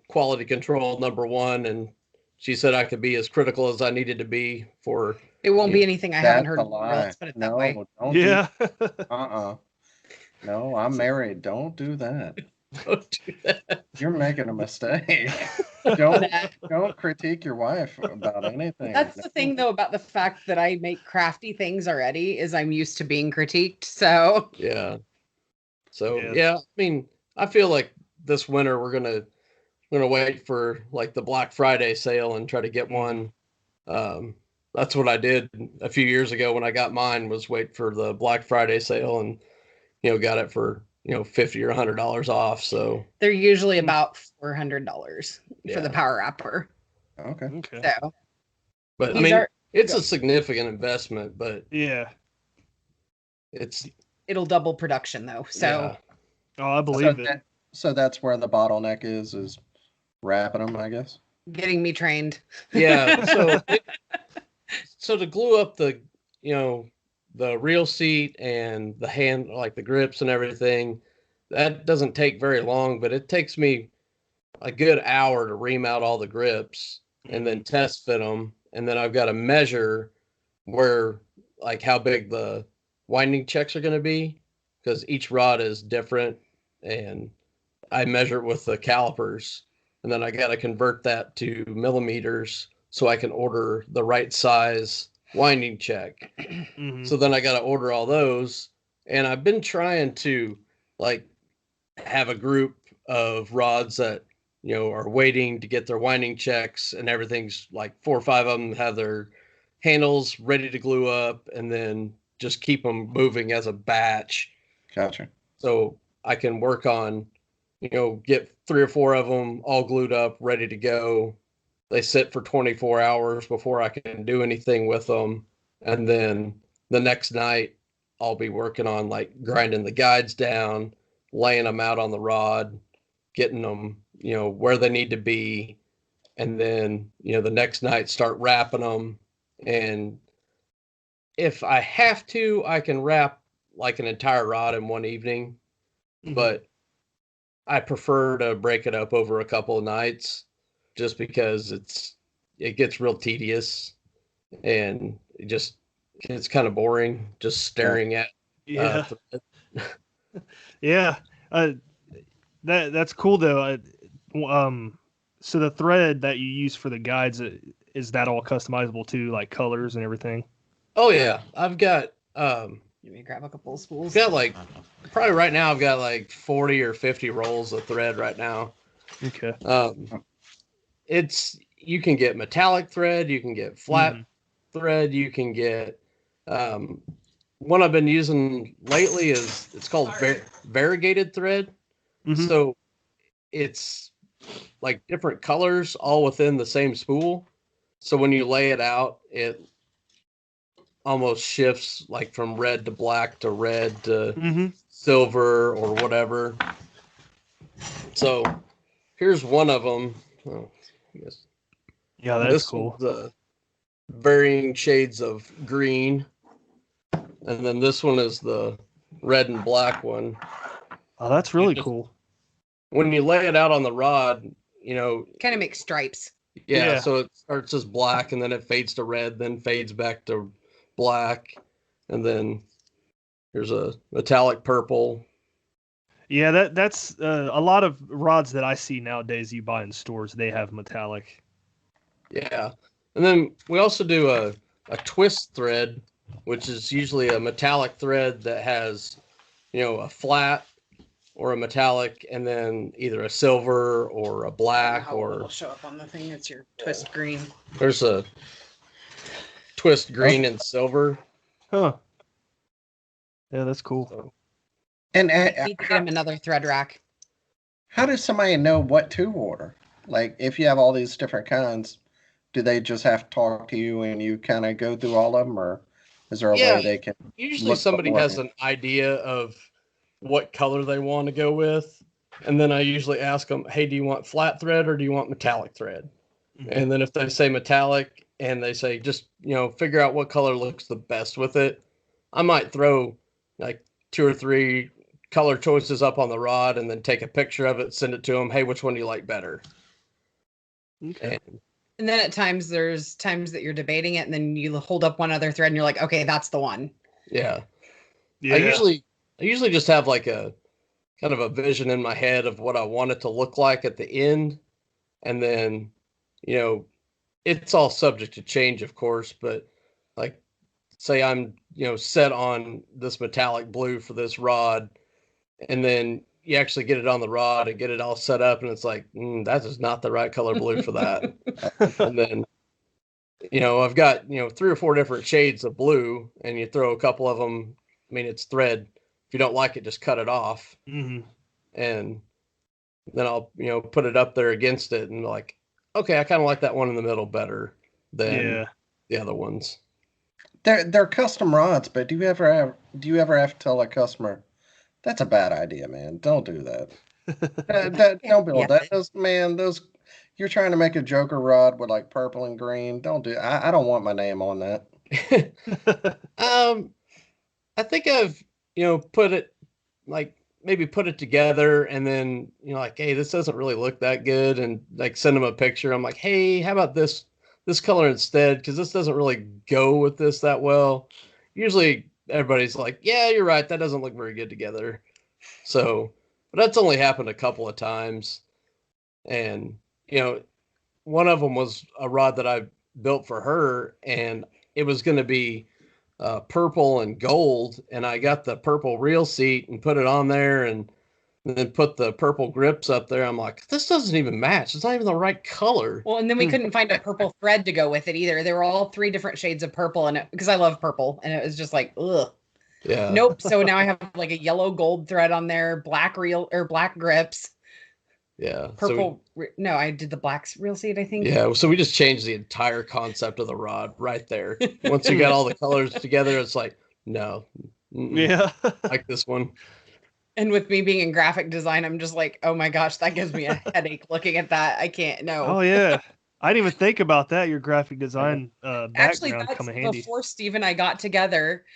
quality control number 1. And she said I could be as critical as I needed to be for. It won't be anything I haven't heard. Let's put it that way. No, I'm married. Don't do that. Don't do that. You're making a mistake. Don't critique your wife about anything. That's the thing, though, about the fact that I make crafty things already is I'm used to being critiqued. So yeah. I mean, I feel like this winter we're gonna wait for the Black Friday sale and try to get one. That's what I did a few years ago when I got mine, was wait for the Black Friday sale and got it for $50 or $100 off. So they're usually about $400 for the power wrapper. Okay. So, but I mean, it's a significant investment, but it'll double production though. So, I believe it. So that's where the bottleneck is wrapping them, I guess. Getting me trained. Yeah. So to glue up the reel seat and the hand, the grips and everything, that doesn't take very long, but it takes me a good hour to ream out all the grips and then test fit them. And then I've got to measure where, how big the winding checks are going to be, because each rod is different. And I measure it with the calipers, and then I got to convert that to millimeters so I can order the right size winding check. So then I got to order all those. And I've been trying to have a group of rods that, are waiting to get their winding checks, and everything's 4 or 5 of them have their handles ready to glue up, and then just keep them moving as a batch. Gotcha. So I can work on, get 3 or 4 of them all glued up, ready to go. They sit for 24 hours before I can do anything with them. And then the next night I'll be working on grinding the guides down, laying them out on the rod, getting them, where they need to be. And then, the next night start wrapping them. And if I have to, I can wrap an entire rod in one evening. But I prefer to break it up over a couple of nights, just because it gets real tedious, and it's kind of boring just staring at. Yeah. Yeah. That's cool though. So the thread that you use for the guides, is that all customizable too, like colors and everything? Oh yeah, I've got Let me grab a couple of spools. got like probably right now I've got like 40 or 50 rolls of thread right now. Okay. You can get metallic thread, you can get flat thread, you can get one I've been using lately it's called variegated thread. So it's like different colors all within the same spool. So when you lay it out, it almost shifts like from red to black to red to silver or whatever. So here's one of them. Oh, I guess. Yeah, that's cool. The varying shades of green, and then this one is the red and black one. Oh, that's really cool. When you lay it out on the rod, kind of makes stripes. Yeah, so it starts as black, and then it fades to red, then fades back to black, and then there's a metallic purple. Yeah, that's a lot of rods that I see nowadays you buy in stores, they have metallic. Yeah, and then we also do a twist thread, which is usually a metallic thread that has, a flat or a metallic, and then either a silver or a black, or it'll show up on the thing. It's your twist green. There's a twist green and silver. Huh. Yeah, that's cool. So, And I need to get him another thread rack. how does somebody know what to order? Like, if you have all these different kinds, do they just have to talk to you and you kind of go through all of them, or is there a way they can? Usually somebody has an idea of what color they want to go with, and then I usually ask them, hey, do you want flat thread or do you want metallic thread? And then if they say metallic and they say just figure out what color looks the best with it, I might throw like 2 or 3 color choices up on the rod and then take a picture of it, send it to them, hey, which one do you like better? Okay. And then at times there's times that you're debating it, and then you hold up one other thread and you're like, okay, that's the one. Yeah. I usually just have like a kind of a vision in my head of what I want it to look like at the end. And then, it's all subject to change, of course, but like say I'm, set on this metallic blue for this rod, and then you actually get it on the rod and get it all set up, and it's like, that is not the right color blue for that. And then, I've got, 3 or 4 different shades of blue, and you throw a couple of them. I mean, it's thread. If you don't like it, just cut it off. And then I'll, put it up there against it and like, okay, I kind of like that one in the middle better than the other ones. They're custom rods, but do you ever have to tell a customer, that's a bad idea, man. Don't do that. Don't build that. Those you're trying to make a Joker rod with like purple and green. Don't do. I don't want my name on that. I think I've put it like maybe put it together and then like, hey, this doesn't really look that good, and like send them a picture. I'm like, hey, how about this color instead, because this doesn't really go with this that well. Usually everybody's like, yeah, you're right, that doesn't look very good together. So, but that's only happened a couple of times. And one of them was a rod that I built for her, and it was going to be purple and gold, and I got the purple reel seat and put it on there, and then put the purple grips up there. I'm like, this doesn't even match. It's not even the right color. Well, and then we couldn't find a purple thread to go with it either. They were all 3 different shades of purple, and because I love purple, and it was just like, ugh. Yeah. Nope. So now I have like a yellow gold thread on there, black reel or black grips. Yeah. Purple. No, I did the black reel seat, I think. Yeah. So we just changed the entire concept of the rod right there. Once you got all the colors together, it's like, no. Yeah. Like this one. And with me being in graphic design, I'm just like, oh my gosh, that gives me a headache looking at that. I can't. No. Oh yeah. I didn't even think about that. Your graphic design Actually, background that's come in handy. before Steve and I got together.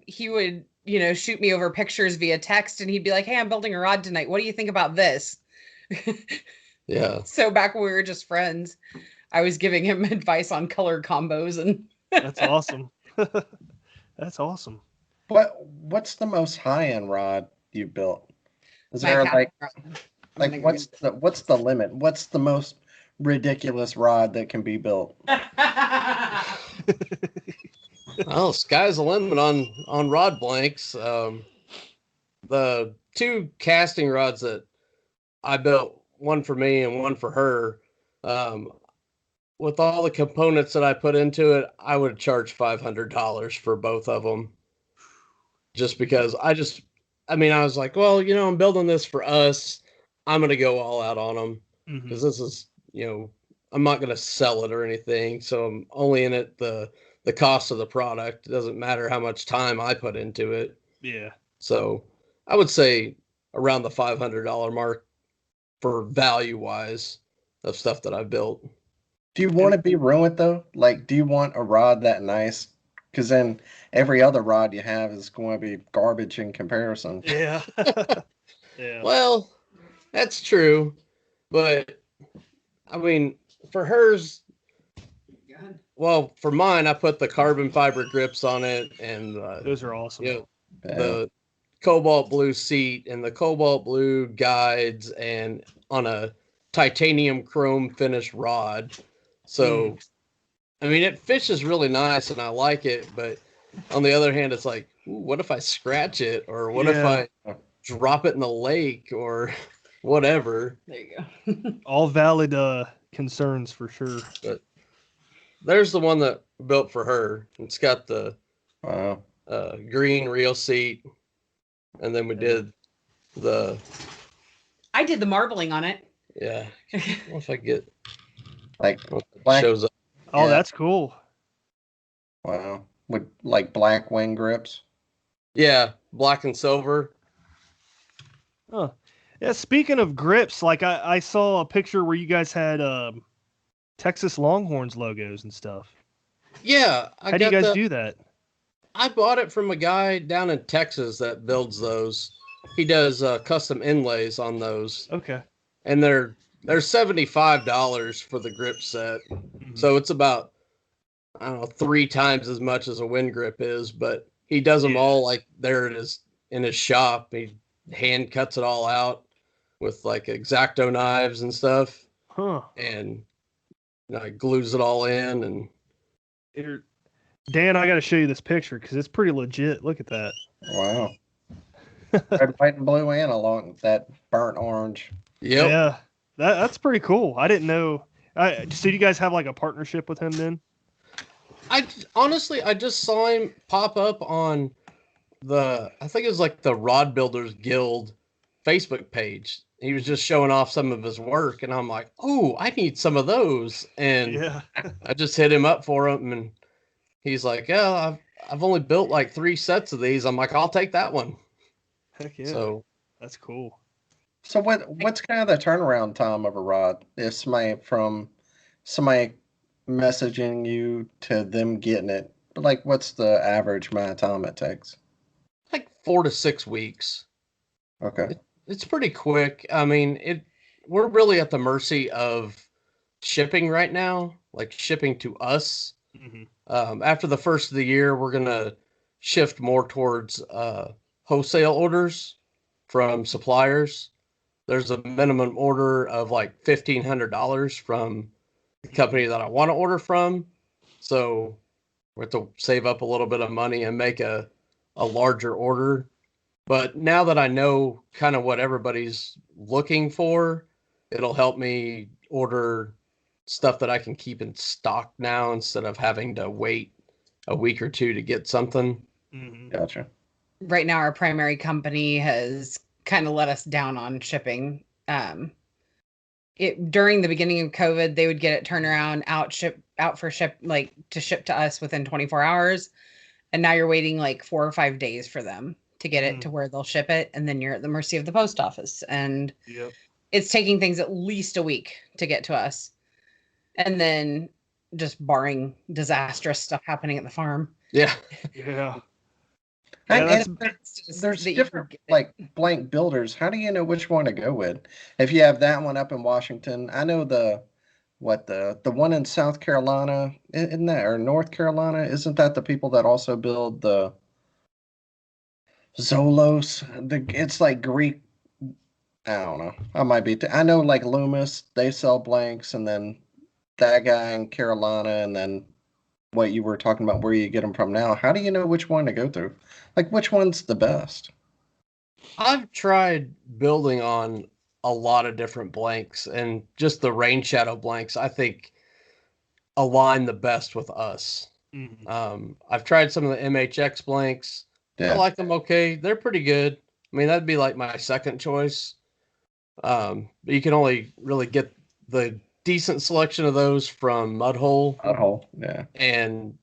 He would shoot me over pictures via text, and he'd be like, "Hey, I'm building a rod tonight. What do you think about this?" Yeah. So back when we were just friends, I was giving him advice on color combos, and That's awesome. That's awesome. What's the most high-end rod you've built? Is my there paddle rod. what's the limit? What's the most ridiculous rod that can be built? Well, sky's the limit on rod blanks. The two casting rods that I built, one for me and one for her, with all the components that I put into it, I would charge $500 for both of them. Just because I was like, well, I'm building this for us. I'm going to go all out on them because this is, I'm not going to sell it or anything. So I'm only in it the cost of the product. It doesn't matter how much time I put into it. Yeah. So I would say around the $500 mark for value wise of stuff that I've built. Do you want to be ruined though? Like, do you want a rod that nice? Because then every other rod you have is going to be garbage in comparison. Yeah. Yeah. Well, that's true. But I mean, for hers, well, for mine, I put the carbon fiber grips on it, and those are awesome. The cobalt blue seat and the cobalt blue guides, and on a titanium chrome finish rod. So, I mean, it fishes really nice, and I like it. But on the other hand, it's like, ooh, what if I scratch it, or what if I drop it in the lake, or whatever? There you go. All valid concerns for sure. But there's the one that I built for her. It's got the green reel seat, and then we did I did the marbling on it. Yeah. I don't know if I get black. Shows up. Oh, that's cool. Wow. With like black wing grips. Yeah, black and silver. Oh, yeah. Speaking of grips, like I saw a picture where you guys had Texas Longhorns logos and stuff. Yeah. How do you guys do that? I bought it from a guy down in Texas that builds those. He does custom inlays on those. Okay. And they're $75 for the grip set. So it's about, I don't know, 3 times as much as a wind grip is, but he does them all like there it is in his shop. He hand cuts it all out with like X-Acto knives and stuff. Huh. And glues it all in. And Dan, I got to show you this picture because it's pretty legit. Look at that. Wow. Red, white, and blue, and along that burnt orange. Yep. Yeah. That's pretty cool. I didn't know. So you guys have like a partnership with him then? I just saw him pop up on I think it was like the Rod Builders Guild Facebook page. He was just showing off some of his work, and I'm like, oh, I need some of those. And I just hit him up for them, and he's like, yeah, I've only built like 3 sets of these. I'm like, I'll take that one. Heck yeah. So that's cool. So what's kind of the turnaround time of a rod? If somebody messaging you to them getting it, like what's the average amount of time it takes? Like 4 to 6 weeks. Okay. It's pretty quick. I mean, we're really at the mercy of shipping right now, like shipping to us. After the first of the year, we're going to shift more towards wholesale orders from suppliers. There's a minimum order of like $1,500 from the company that I want to order from. So we have to save up a little bit of money and make a larger order. But now that I know kind of what everybody's looking for, it'll help me order stuff that I can keep in stock now instead of having to wait a week or 2 to get something. Gotcha. Right now, our primary company has kind of let us down on shipping. During the beginning of COVID, they would get it turned around, to ship to us within 24 hours. And now you're waiting like 4 or 5 days for them to get it to where they'll ship it. And then you're at the mercy of the post office. And it's taking things at least a week to get to us. And then just barring disastrous stuff happening at the farm. Yeah. Yeah. Yeah, And there's different like blank builders. How do you know which one to go with? If you have that one up in Washington, I know the one in South Carolina, isn't that, or North Carolina? Isn't that the people that also build the Zolos? It's like Greek. I don't know. I might be. I know like Loomis, they sell blanks, and then that guy in Carolina, and then what you were talking about, where you get them from now. How do you know which one to go through? Like, which one's the best? I've tried building on a lot of different blanks, and just the rain shadow blanks, I think, align the best with us. I've tried some of the MHX blanks. Yeah. I like them okay. They're pretty good. I mean, that'd be like my second choice. But you can only really get the decent selection of those from Mudhole. Mudhole, yeah. And,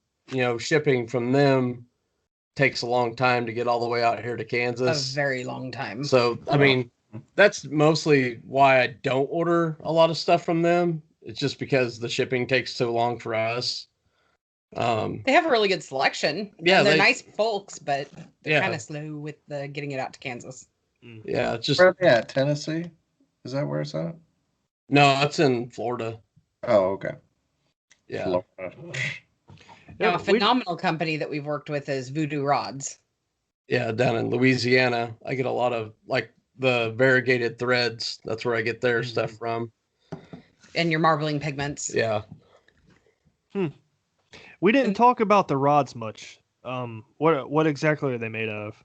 shipping from them takes a long time to get all the way out here to Kansas. A very long time. So, I mean, that's mostly why I don't order a lot of stuff from them. It's just because the shipping takes so long for us. They have a really good selection. Yeah, they're nice folks, but they're Yeah. kind of slow with the getting it out to Kansas. Yeah, it's just Where are they at? Tennessee? Is that where it's at? no, it's in Florida. Oh, okay. Yeah. Florida. Now, a phenomenal company that we've worked with is Voodoo Rods. Yeah, down in Louisiana, I get a lot of like the variegated threads. That's where I get their stuff from. And your marbling pigments. Yeah. We didn't talk about the rods much. What exactly are they made of?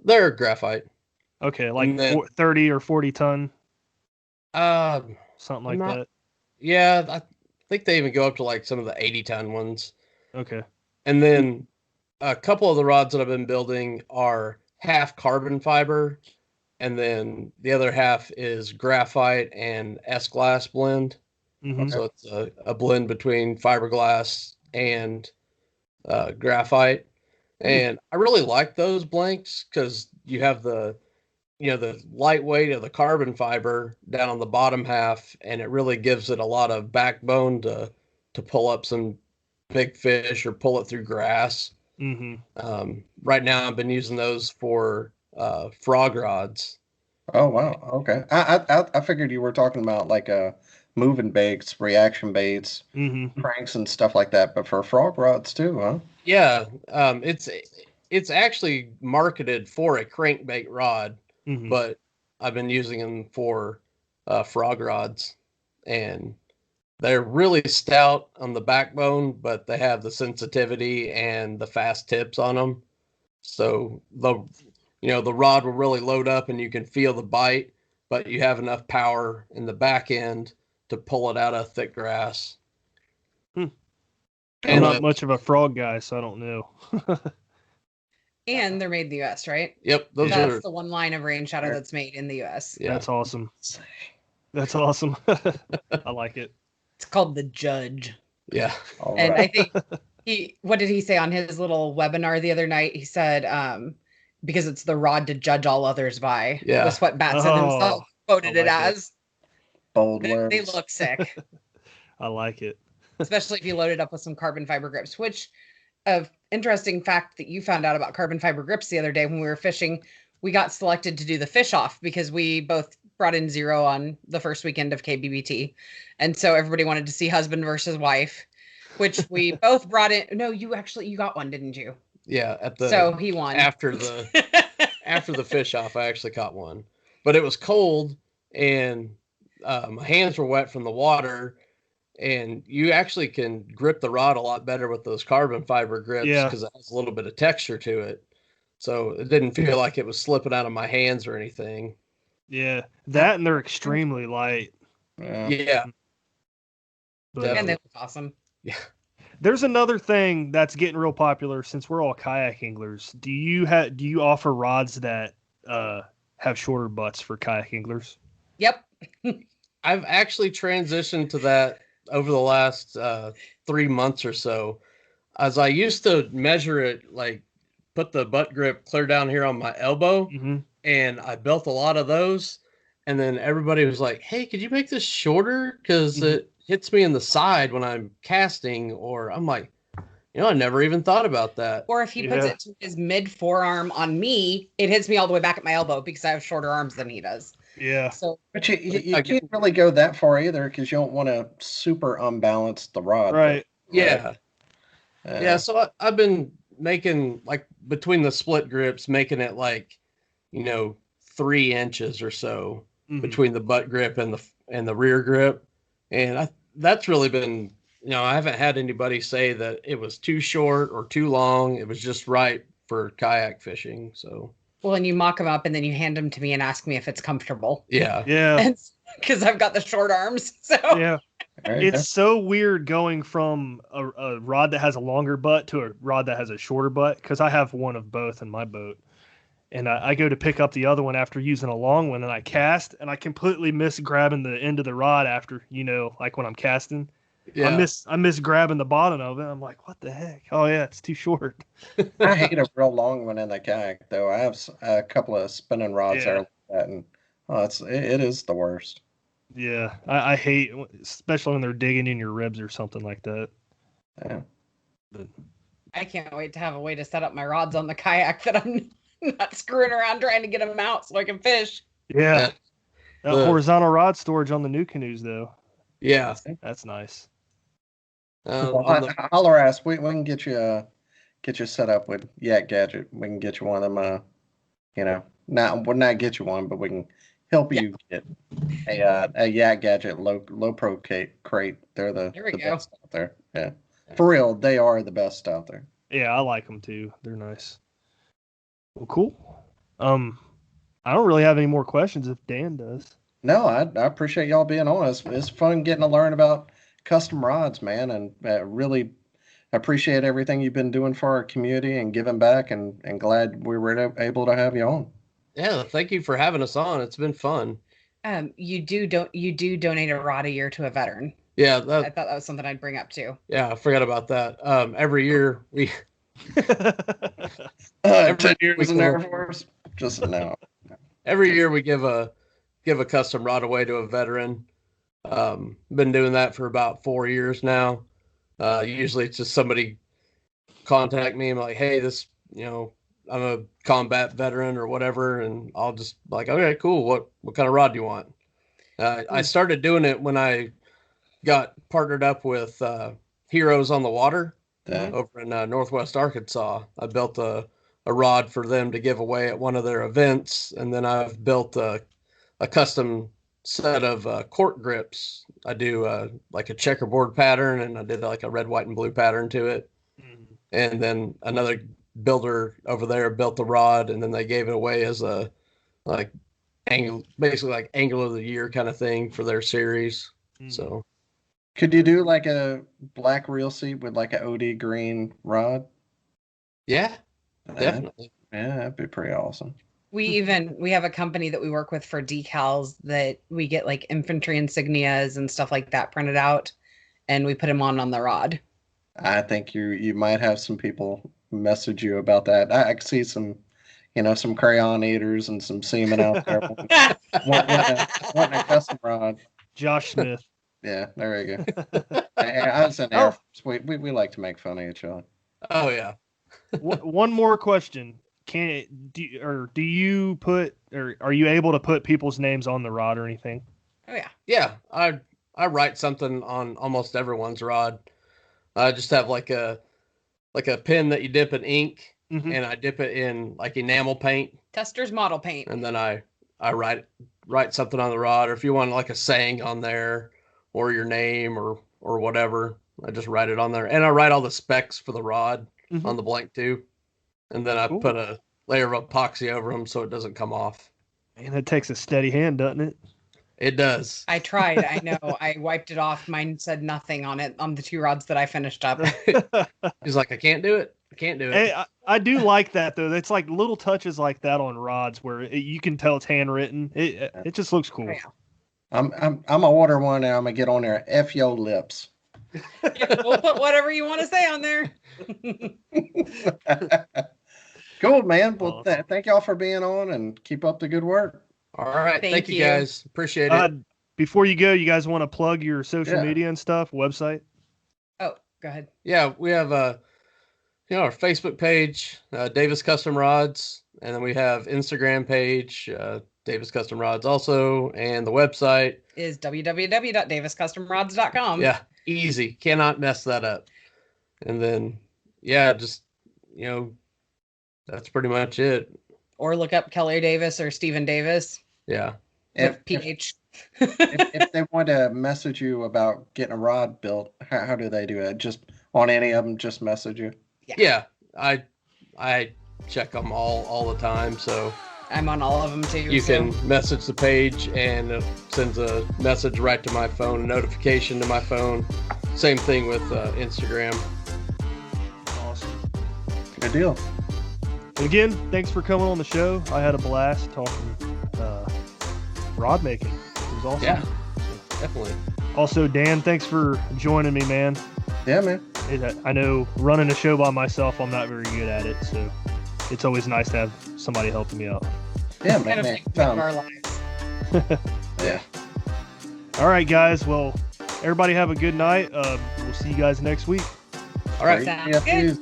They're graphite. Okay, like And then- 30 or 40 ton, something like not- that. Yeah, I think they even go up to like some of the 80-ton ones. Okay. And then a couple of the rods that I've been building are half carbon fiber, and then the other half is graphite and S-glass blend. Mm-hmm. So it's a blend between fiberglass and graphite. And I really like those blanks because you have the lightweight of the carbon fiber down on the bottom half, and it really gives it a lot of backbone to pull up some big fish or pull it through grass. Mm-hmm. Right now I've been using those for frog rods. Oh, wow. Okay. I figured you were talking about like moving baits, reaction baits, Mm-hmm. pranks and stuff like that, but for frog rods too, huh? Yeah, it's actually marketed for a crankbait rod, Mm-hmm. but I've been using them for frog rods, and they're really stout on the backbone, but they have the sensitivity and the fast tips on them. So the rod will really load up and you can feel the bite, but you have enough power in the back end to pull it out of thick grass. I'm And not much of a frog guy, so I don't know. And they're made in the U.S., right? Yep, those That's are the one line of rain shadow that's made in the U.S. yeah. That's awesome. That's awesome. I like it. It's called the Judge. Yeah. All And right. I think what did he say on his little webinar the other night? He said, because it's the rod to judge all others by. Yeah. Was what Batson himself quoted I it like it. as. Bold They words. look sick, I like it. especially if you load it up with some carbon fiber grips, which interesting fact that you found out about carbon fiber grips the other day when we were fishing. We got selected to do the fish off because we both brought in 0 on the first weekend of KBBT. And so everybody wanted to see husband versus wife, which we both brought in. No, you got one, didn't you? Yeah. So he won. After the fish off, I actually caught one, but it was cold and my hands were wet from the water, and you actually can grip the rod a lot better with those carbon fiber grips because it has a little bit of texture to it. So it didn't feel like it was slipping out of my hands or anything. Yeah, that and they're extremely light. Yeah. But, And they look awesome. Yeah. there's another thing that's getting real popular since we're all kayak anglers. Do you offer rods that have shorter butts for kayak anglers? Yep. I've actually transitioned to that over the last 3 months or so. As I used to measure it, like put the butt grip clear down here on my elbow, Mm-hmm. and I built a lot of those. And then everybody was like, "Hey, could you make this shorter? Because it hits me in the side when I'm casting." Or I'm like, I never even thought about that. Or if he puts it to his mid forearm on me, it hits me all the way back at my elbow because I have shorter arms than he does. Yeah. So, but you can't really go that far either because you don't want to super unbalance the rod. Right. Yeah. Yeah. So I've been making like between the split grips, making it like, 3 inches or so between the butt grip and the rear grip. And that's really been, I haven't had anybody say that it was too short or too long. It was just right for kayak fishing. So. Well, and you mock them up and then you hand them to me and ask me if it's comfortable. Yeah. Yeah. Because I've got the short arms. So. Yeah. It's so weird going from a rod that has a longer butt to a rod that has a shorter butt because I have one of both in my boat. And I go to pick up the other one after using a long one, and I cast, and I completely miss grabbing the end of the rod after, like when I'm casting. Yeah. I miss grabbing the bottom of it. I'm like, what the heck? Oh, yeah, it's too short. I hate a real long one in the kayak, though. I have a couple of spinning rods there like that, and it is the worst. Yeah, I hate, especially when they're digging in your ribs or something like that. Yeah. But I can't wait to have a way to set up my rods on the kayak that I'm not screwing around trying to get them out so I can fish. Yeah. Horizontal rod storage on the new canoes, though. Yeah. That's nice. Holler ass, we can get you set up with Yak Gadget. We can get you one of them. We'll not get you one, but we can help you get a Yak Gadget low pro crate. They're the best out there. Yeah, for real, they are the best out there. Yeah, I like them too. They're nice. Well, cool. I don't really have any more questions if Dan does. No, I appreciate y'all being on. It's fun getting to learn about custom rods, man, and really appreciate everything you've been doing for our community and giving back, and glad we were able to have you on. Yeah, thank you for having us on. It's been fun. You do donate a rod a year to a veteran. Yeah, I thought that was something I'd bring up too. Yeah, I forgot about that. Every year we 10 years in the Air Force. Just no. Every year we give a custom rod away to a veteran. Been doing that for about 4 years now. Usually it's just somebody contact me and like, hey, this, I'm a combat veteran or whatever, and I'll just like, okay, cool. What kind of rod do you want? I started doing it when I got partnered up with Heroes on the Water over in Northwest Arkansas. I built a rod for them to give away at one of their events, and then I've built a custom set of cork grips. I do like a checkerboard pattern, and I did like a red, white, and blue pattern to it. Mm-hmm. And then another builder over there built the rod, and then they gave it away as a basically like Angler of the Year kind of thing for their series. Mm-hmm. So could you do like a black reel seat with like an OD green rod? Yeah, definitely. Yeah, that'd be pretty awesome. We have a company that we work with for decals that we get like infantry insignias and stuff like that printed out, and we put them on the rod. I think you might have some people message you about that. I can see some, some crayon eaters and some seamen out there wanting a custom rod. Josh Smith. Yeah, there you go. I was in Air Force. We like to make fun of each other. Oh yeah. One more question. Do you put, or are you able to put people's names on the rod or anything? Oh yeah. Yeah, I write something on almost everyone's rod. I just have like a pen that you dip in ink, mm-hmm. and I dip it in like enamel paint. Tester's model paint. And then I write something on the rod, or if you want like a saying on there or your name or whatever, I just write it on there. And I write all the specs for the rod mm-hmm. on the blank too. And then I put a layer of epoxy over them so it doesn't come off. And it takes a steady hand, doesn't it? It does. I tried. I know. I wiped it off. Mine said nothing on it on the 2 rods that I finished up. He's like, I can't do it. Hey, I do like that though. It's like little touches like that on rods where you can tell it's handwritten. It just looks cool. Yeah. I'm gonna order one and I'm gonna get on there. F your lips. Yeah, we'll put whatever you want to say on there. Cool, man. Well, thank y'all for being on and keep up the good work. All right. Thank you guys. Appreciate it. Before you go, you guys want to plug your social media and stuff, website? Oh, go ahead. Yeah, we have Our Facebook page, Davis Custom Rods, and then we have Instagram page, Davis Custom Rods also, and the website is www.daviscustomrods.com. Yeah, easy. Cannot mess that up. And then, yeah, just, that's pretty much it. Or look up Kelly Davis or Stephen Davis. Yeah. With PH. If they want to message you about getting a rod built, how do they do it? Just on any of them, just message you? Yeah. I check them all the time, so I'm on all of them too. You can message the page and it sends a message right to my phone, a notification to my phone. Same thing with Instagram. Awesome. Good deal. And again, thanks for coming on the show. I had a blast talking rod making. It was awesome. Yeah, definitely. Also, Dan, thanks for joining me, man. Yeah, man. I know running a show by myself, I'm not very good at it, so it's always nice to have somebody helping me out. Yeah, kind of like our lives. Yeah. All right, guys. Well, everybody have a good night. We'll see you guys next week. All right. Sounds good.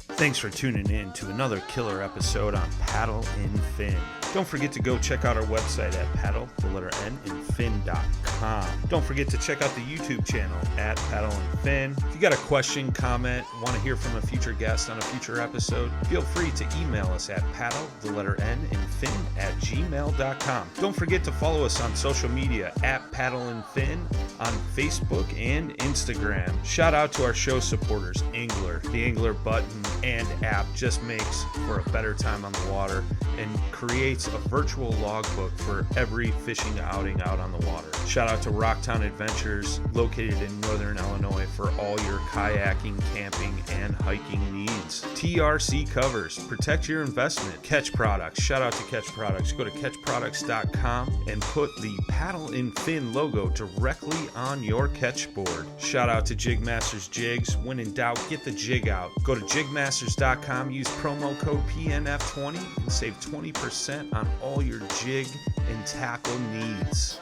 Thanks for tuning in to another killer episode on Paddle and Fin. Don't forget to go check out our website at paddle_and_fin.com. Don't forget to check out the YouTube channel at Paddle and Fin. If you got a question, comment, want to hear from a future guest on a future episode, feel free to email us at paddle_and_fin@gmail.com. Don't forget to follow us on social media at Paddle and Fin on Facebook and Instagram. Shout out to our show supporters, Angler. The Angler button and app just makes for a better time on the water and creates a virtual logbook for every fishing outing out on the water. Shout out to Rocktown Adventures, located in Northern Illinois, for all your kayaking, camping, and hiking needs. TRC Covers, protect your investment. Ketch Products, shout out to Ketch Products. Go to ketchproducts.com and put the Paddle and Fin logo directly on your catch board. Shout out to JigMasters Jigs. When in doubt, get the jig out. Go to JigMasters.com, use promo code PNF20 and save 20% on all your jig and tackle needs.